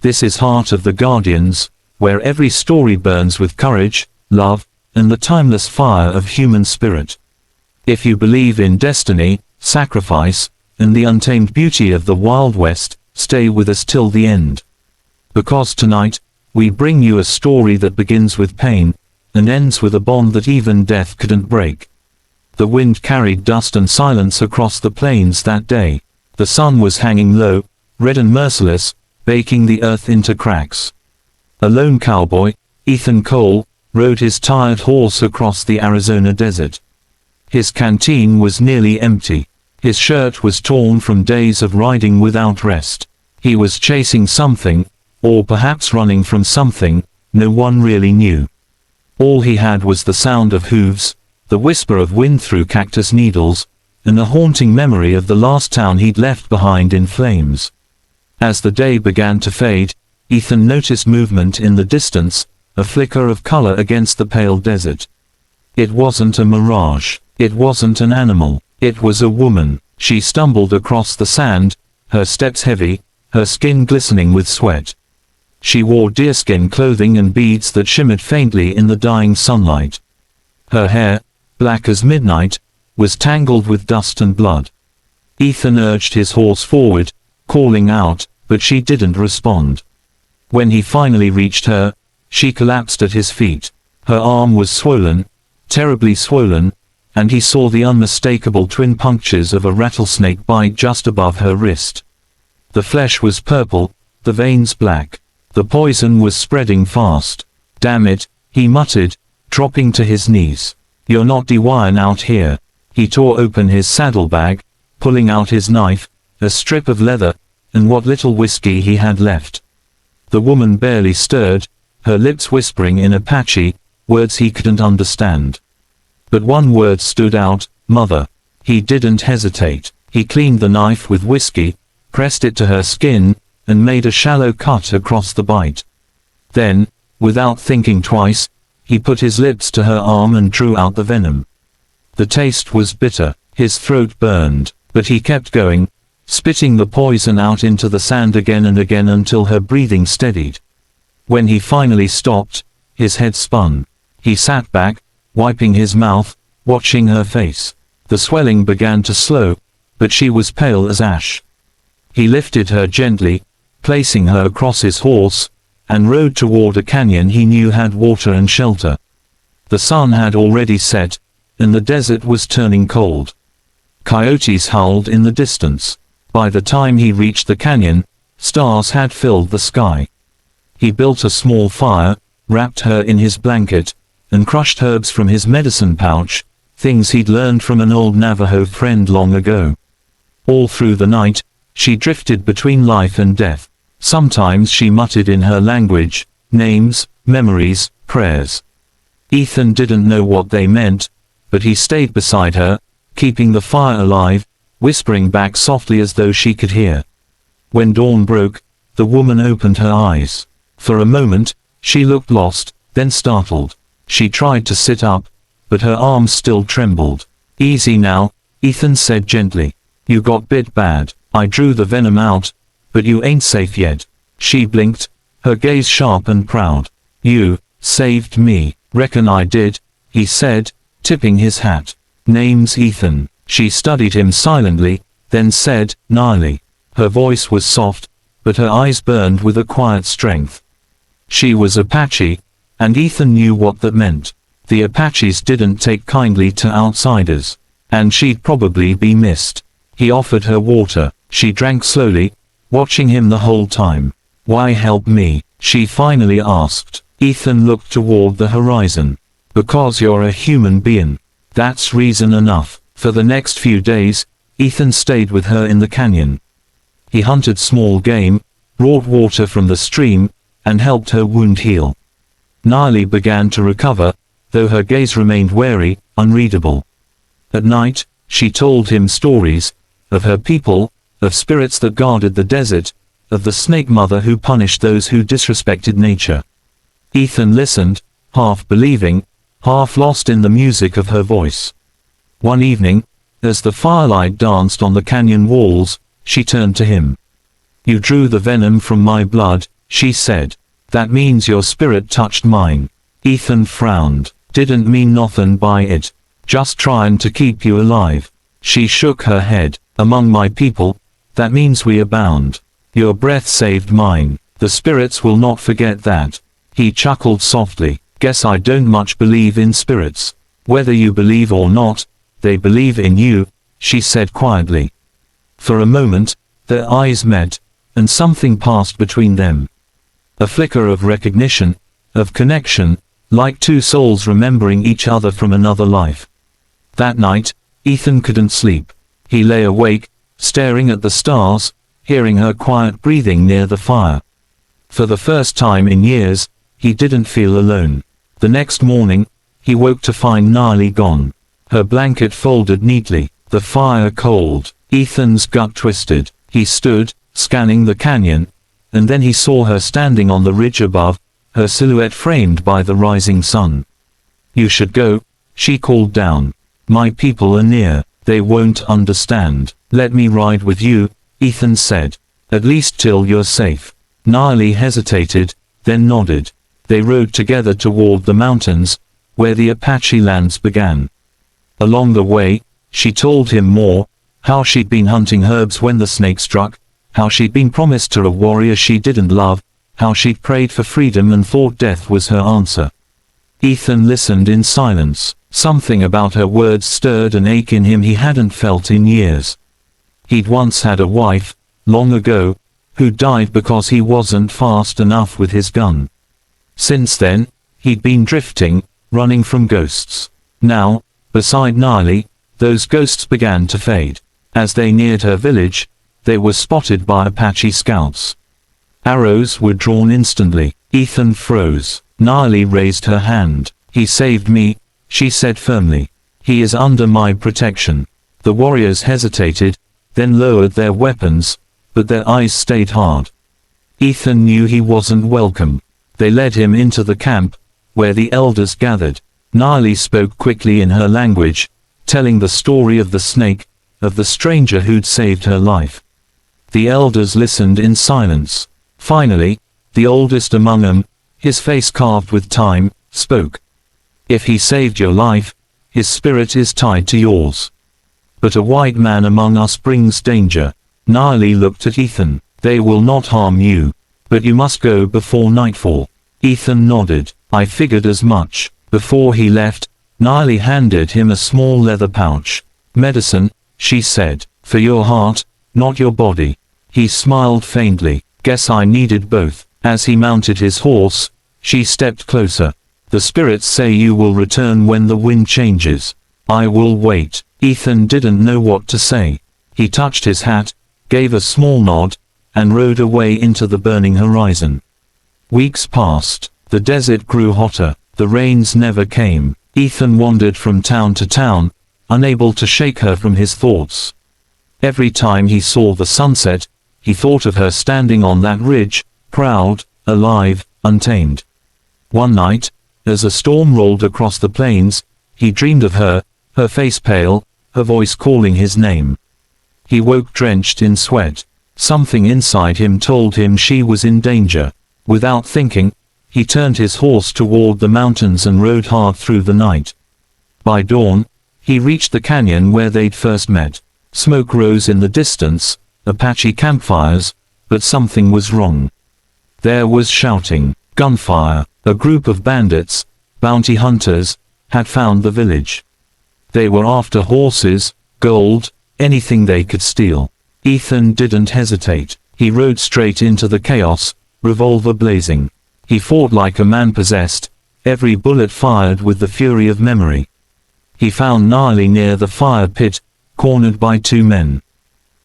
This is Heart of the Guardians, where every story burns with courage, love, and the timeless fire of human spirit. If you believe in destiny, sacrifice, and the untamed beauty of the Wild West, stay with us till the end. Because tonight, we bring you a story that begins with pain, and ends with a bond that even death couldn't break. The wind carried dust and silence across the plains that day. The sun was hanging low, red and merciless, baking the earth into cracks. A lone cowboy, Ethan Cole, rode his tired horse across the Arizona desert. His canteen was nearly empty. His shirt was torn from days of riding without rest. He was chasing something, or perhaps running from something, no one really knew. All he had was the sound of hooves, the whisper of wind through cactus needles, and a haunting memory of the last town he'd left behind in flames. As the day began to fade, Ethan noticed movement in the distance, a flicker of color against the pale desert. It wasn't a mirage. It wasn't an animal. It was a woman. She stumbled across the sand, her steps heavy, her skin glistening with sweat. She wore deerskin clothing and beads that shimmered faintly in the dying sunlight. Her hair, black as midnight, was tangled with dust and blood. Ethan urged his horse forward, calling out, but she didn't respond. When he finally reached her, she collapsed at his feet. Her arm was swollen, terribly swollen, and he saw the unmistakable twin punctures of a rattlesnake bite just above her wrist. The flesh was purple, the veins black. The poison was spreading fast. "Damn it," he muttered, dropping to his knees. "You're not defied out here." He tore open his saddlebag, pulling out his knife, a strip of leather, and what little whiskey he had left. The woman barely stirred, her lips whispering in Apache, words he couldn't understand. But one word stood out, "Mother." He didn't hesitate. He cleaned the knife with whiskey, pressed it to her skin, and made a shallow cut across the bite. Then, without thinking twice, he put his lips to her arm and drew out the venom. The taste was bitter, his throat burned, but he kept going, spitting the poison out into the sand again and again until her breathing steadied. When he finally stopped, his head spun. He sat back, wiping his mouth, watching her face. The swelling began to slow, but she was pale as ash. He lifted her gently, placing her across his horse, and rode toward a canyon he knew had water and shelter. The sun had already set, and the desert was turning cold. Coyotes howled in the distance. By the time he reached the canyon, stars had filled the sky. He built a small fire, wrapped her in his blanket, and crushed herbs from his medicine pouch, things he'd learned from an old Navajo friend long ago. All through the night, she drifted between life and death. Sometimes she muttered in her language, names, memories, prayers. Ethan didn't know what they meant, but he stayed beside her, keeping the fire alive, whispering back softly as though she could hear. When dawn broke, the woman opened her eyes. For a moment, she looked lost, then startled. She tried to sit up, but her arms still trembled. "Easy now," Ethan said gently. "You got bit bad. I drew the venom out, but you ain't safe yet." She blinked, her gaze sharp and proud. "You saved me." "Reckon I did," he said, tipping his hat. "Name's Ethan." She studied him silently, then said, "Gnarly." Her voice was soft, but her eyes burned with a quiet strength. She was Apache, and Ethan knew what that meant. The Apaches didn't take kindly to outsiders, and she'd probably be missed. He offered her water. She drank slowly, watching him the whole time. "Why help me?" she finally asked. Ethan looked toward the horizon. "Because you're a human being. That's reason enough." For the next few days, Ethan stayed with her in the canyon. He hunted small game, brought water from the stream, and helped her wound heal. Gnarly began to recover, though her gaze remained wary, unreadable. At night, she told him stories, of her people, of spirits that guarded the desert, of the snake mother who punished those who disrespected nature. Ethan listened, half believing, half lost in the music of her voice. One evening, as the firelight danced on the canyon walls, she turned to him. "You drew the venom from my blood," she said. That means your spirit touched mine. Ethan frowned. Didn't mean nothin' by it. Just tryin' to keep you alive. She shook her head. Among my people, that means we are bound. Your breath saved mine. The spirits will not forget that. He chuckled softly. Guess I don't much believe in spirits. Whether you believe or not, they believe in you, she said quietly. For a moment, their eyes met, and something passed between them. A flicker of recognition, of connection, like two souls remembering each other from another life. That night, Ethan couldn't sleep. He lay awake, staring at the stars, hearing her quiet breathing near the fire. For the first time in years, he didn't feel alone. The next morning, he woke to find Nali gone. Her blanket folded neatly, the fire cold. Ethan's gut twisted. He stood, scanning the canyon, and then he saw her standing on the ridge above, her silhouette framed by the rising sun. You should go, she called down. My people are near, they won't understand. Let me ride with you, Ethan said. At least till you're safe. Nali hesitated, then nodded. They rode together toward the mountains, where the Apache lands began. Along the way, she told him more, how she'd been hunting herbs when the snake struck, how she'd been promised to a warrior she didn't love, how she'd prayed for freedom and thought death was her answer. Ethan listened in silence. Something about her words stirred an ache in him he hadn't felt in years. He'd once had a wife, long ago, who died because he wasn't fast enough with his gun. Since then, he'd been drifting, running from ghosts. Now, beside Nali, those ghosts began to fade. As they neared her village, they were spotted by Apache scouts. Arrows were drawn instantly. Ethan froze. Nali raised her hand. He saved me, she said firmly. He is under my protection. The warriors hesitated, then lowered their weapons, but their eyes stayed hard. Ethan knew he wasn't welcome. They led him into the camp, where the elders gathered. Nali spoke quickly in her language, telling the story of the snake, of the stranger who'd saved her life. The elders listened in silence. Finally, the oldest among them, his face carved with time, spoke. If he saved your life, his spirit is tied to yours. But a white man among us brings danger. Nali looked at Ethan. They will not harm you. But you must go before nightfall. Ethan nodded. I figured as much. Before he left, Nali handed him a small leather pouch. Medicine, she said. For your heart, not your body. He smiled faintly. Guess I needed both. As he mounted his horse, she stepped closer. The spirits say you will return when the wind changes. I will wait. Ethan didn't know what to say. He touched his hat, gave a small nod, and rode away into the burning horizon. Weeks passed. The desert grew hotter. The rains never came. Ethan wandered from town to town, unable to shake her from his thoughts. Every time he saw the sunset, he thought of her standing on that ridge, proud, alive, untamed. One night, as a storm rolled across the plains, he dreamed of her, her face pale, her voice calling his name. He woke drenched in sweat. Something inside him told him she was in danger. Without thinking, he turned his horse toward the mountains and rode hard through the night. By dawn, he reached the canyon where they'd first met. Smoke rose in the distance, Apache campfires, but something was wrong. There was shouting, gunfire. A group of bandits, bounty hunters, had found the village. They were after horses, gold, anything they could steal. Ethan didn't hesitate. He rode straight into the chaos, revolver blazing. He fought like a man possessed, every bullet fired with the fury of memory. He found Nali near the fire pit, cornered by two men.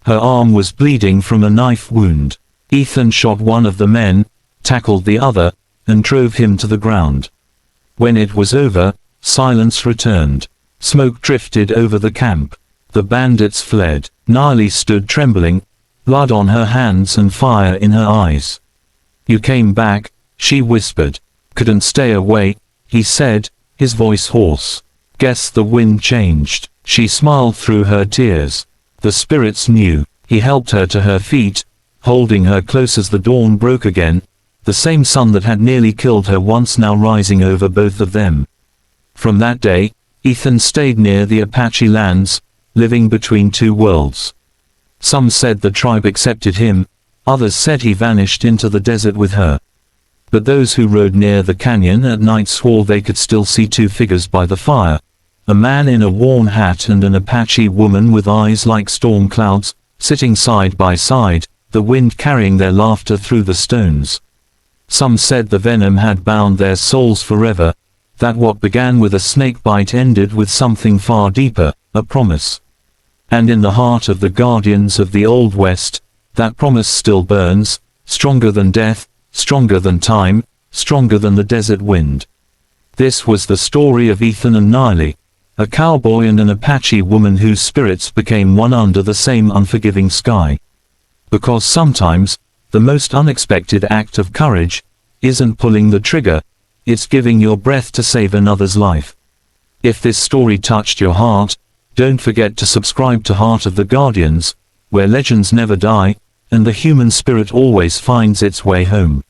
Her arm was bleeding from a knife wound. Ethan shot one of the men, tackled the other, and drove him to the ground. When it was over, silence returned. Smoke drifted over the camp. The bandits fled. Nali stood trembling, blood on her hands and fire in her eyes. You came back, she whispered. Couldn't stay away, he said, his voice hoarse. Guess the wind changed. She smiled through her tears. The spirits knew. He helped her to her feet, holding her close as the dawn broke again, the same sun that had nearly killed her once now rising over both of them. From that day, Ethan stayed near the Apache lands, living between two worlds. Some said the tribe accepted him, others said he vanished into the desert with her. But those who rode near the canyon at night swore they could still see two figures by the fire, a man in a worn hat and an Apache woman with eyes like storm clouds, sitting side by side, the wind carrying their laughter through the stones. Some said the venom had bound their souls forever, that what began with a snake bite ended with something far deeper, a promise. And in the heart of the guardians of the Old West, that promise still burns, stronger than death, stronger than time, stronger than the desert wind. This was the story of Ethan and Niley, a cowboy and an Apache woman whose spirits became one under the same unforgiving sky. Because sometimes, the most unexpected act of courage isn't pulling the trigger, it's giving your breath to save another's life. If this story touched your heart, don't forget to subscribe to Heart of the Guardians, where legends never die, and the human spirit always finds its way home.